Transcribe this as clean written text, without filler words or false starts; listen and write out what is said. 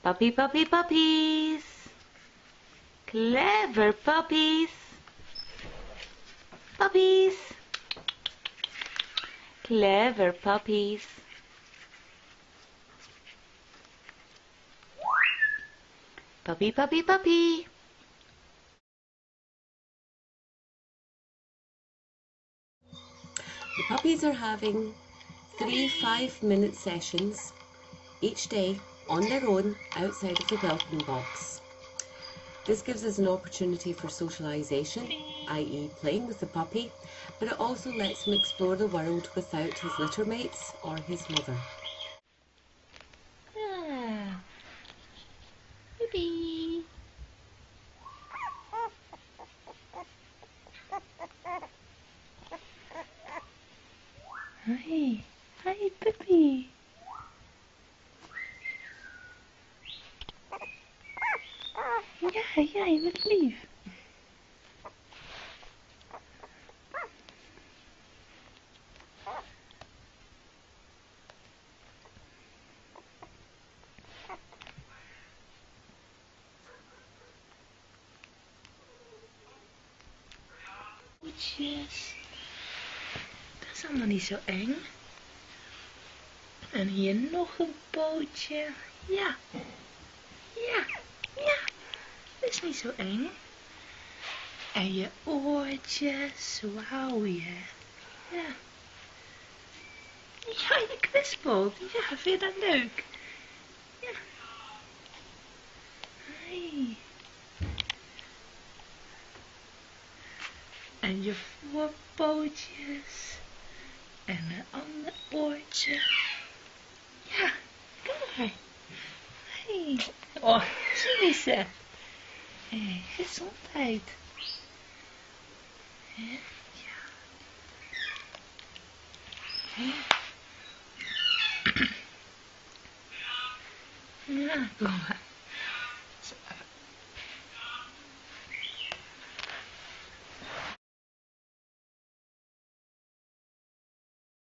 Puppy, puppy, puppies. Clever puppies. Puppies. Clever puppies. Puppy, puppy, puppy. The puppies are having 3 5-minute sessions each day on their own outside of the welcome box. This gives us an opportunity for socialisation, i.e. playing with the puppy, but it also lets him explore the world without his litter mates or his mother. Ah, Puppy. Hi, hi, Puppy. Ja, je bent lief. Pootjes. Dat is allemaal niet zo eng. En hier nog een pootje. Ja. Ja. Ja. Dat is niet zo eng. En je oortjes. Wauw, ja. Ja. Ja, je kwispelt. Ja, vind je dat leuk? Ja. Hey. En je voorpootjes. En een ander oortje. Ja, kom maar. Hey. Oh, zie ze. Hey, gezondheid. Ja. Ja, kom